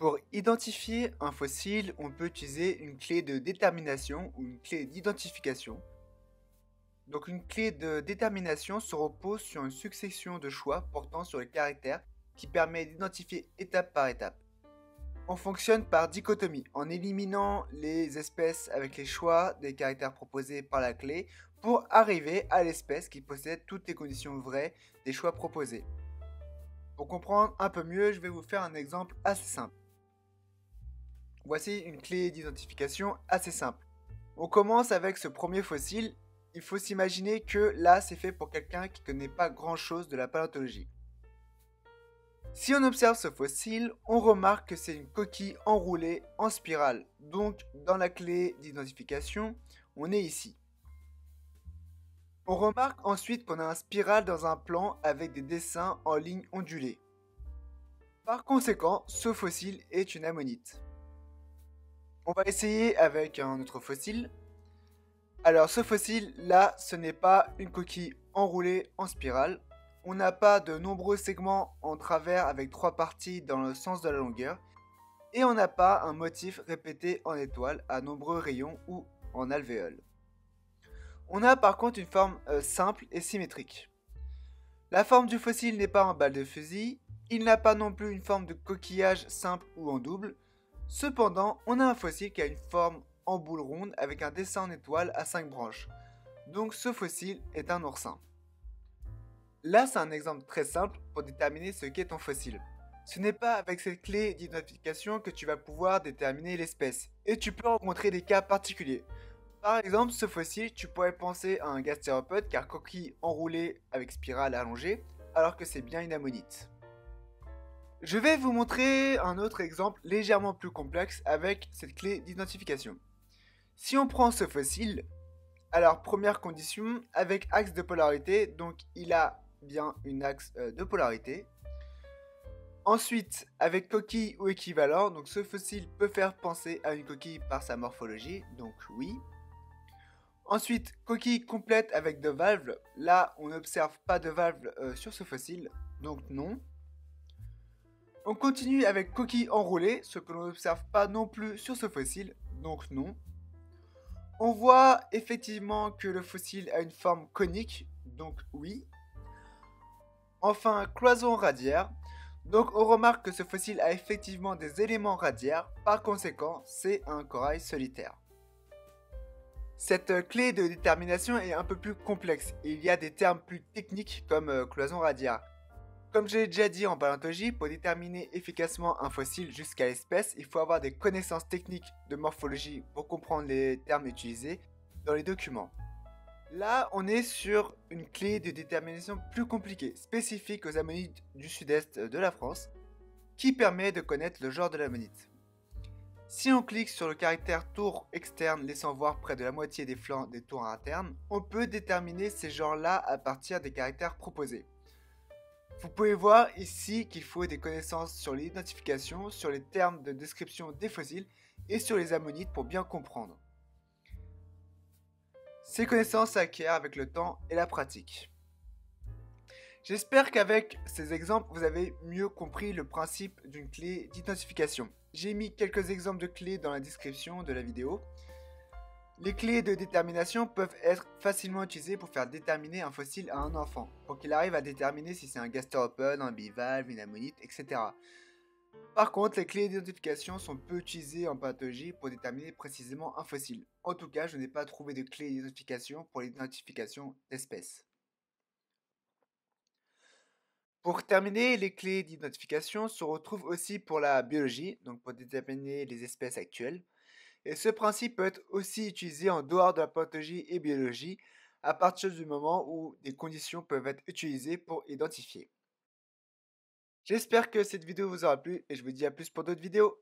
Pour identifier un fossile, on peut utiliser une clé de détermination ou une clé d'identification. Donc une clé de détermination se repose sur une succession de choix portant sur les caractères qui permet d'identifier étape par étape. On fonctionne par dichotomie, en éliminant les espèces avec les choix des caractères proposés par la clé pour arriver à l'espèce qui possède toutes les conditions vraies des choix proposés. Pour comprendre un peu mieux, je vais vous faire un exemple assez simple. Voici une clé d'identification assez simple. On commence avec ce premier fossile. Il faut s'imaginer que là, c'est fait pour quelqu'un qui ne connaît pas grand-chose de la paléontologie. Si on observe ce fossile, on remarque que c'est une coquille enroulée en spirale. Donc, dans la clé d'identification, on est ici. On remarque ensuite qu'on a un spiral dans un plan avec des dessins en ligne ondulée. Par conséquent, ce fossile est une ammonite. On va essayer avec un autre fossile. Alors ce fossile là, ce n'est pas une coquille enroulée en spirale. On n'a pas de nombreux segments en travers avec 3 parties dans le sens de la longueur. Et on n'a pas un motif répété en étoile à nombreux rayons ou en alvéoles. On a par contre une forme simple et symétrique. La forme du fossile n'est pas en balle de fusil. Il n'a pas non plus une forme de coquillage simple ou en double. Cependant, on a un fossile qui a une forme en boule ronde avec un dessin en étoile à 5 branches. Donc ce fossile est un oursin. Là, c'est un exemple très simple pour déterminer ce qu'est ton fossile. Ce n'est pas avec cette clé d'identification que tu vas pouvoir déterminer l'espèce, et tu peux rencontrer des cas particuliers. Par exemple, ce fossile, tu pourrais penser à un gastéropode car coquille enroulée avec spirale allongée, alors que c'est bien une ammonite. Je vais vous montrer un autre exemple légèrement plus complexe avec cette clé d'identification. Si on prend ce fossile, alors première condition, avec axe de polarité, donc il a bien une axe de polarité. Ensuite, avec coquille ou équivalent, donc ce fossile peut faire penser à une coquille par sa morphologie, donc oui. Ensuite, coquille complète avec de valves, là on n'observe pas de valves sur ce fossile, donc non. On continue avec coquille enroulée, ce que l'on n'observe pas non plus sur ce fossile, donc non. On voit effectivement que le fossile a une forme conique, donc oui. Enfin, cloison radiaire. Donc on remarque que ce fossile a effectivement des éléments radiaires, par conséquent, c'est un corail solitaire. Cette clé de détermination est un peu plus complexe, et il y a des termes plus techniques comme cloison radiaire. Comme je l'ai déjà dit en paléontologie, pour déterminer efficacement un fossile jusqu'à l'espèce, il faut avoir des connaissances techniques de morphologie pour comprendre les termes utilisés dans les documents. Là, on est sur une clé de détermination plus compliquée, spécifique aux ammonites du sud-est de la France, qui permet de connaître le genre de l'ammonite. Si on clique sur le caractère tour externe laissant voir près de la moitié des flancs des tours internes, on peut déterminer ces genres-là à partir des caractères proposés. Vous pouvez voir ici qu'il faut des connaissances sur l'identification, sur les termes de description des fossiles et sur les ammonites pour bien comprendre. Ces connaissances s'acquièrent avec le temps et la pratique. J'espère qu'avec ces exemples, vous avez mieux compris le principe d'une clé d'identification. J'ai mis quelques exemples de clés dans la description de la vidéo. Les clés de détermination peuvent être facilement utilisées pour faire déterminer un fossile à un enfant, pour qu'il arrive à déterminer si c'est un gastéropode, un bivalve, une ammonite, etc. Par contre, les clés d'identification sont peu utilisées en pathologie pour déterminer précisément un fossile. En tout cas, je n'ai pas trouvé de clé d'identification pour l'identification d'espèces. Pour terminer, les clés d'identification se retrouvent aussi pour la biologie, donc pour déterminer les espèces actuelles. Et ce principe peut être aussi utilisé en dehors de la pathologie et biologie, à partir du moment où des conditions peuvent être utilisées pour identifier. J'espère que cette vidéo vous aura plu et je vous dis à plus pour d'autres vidéos.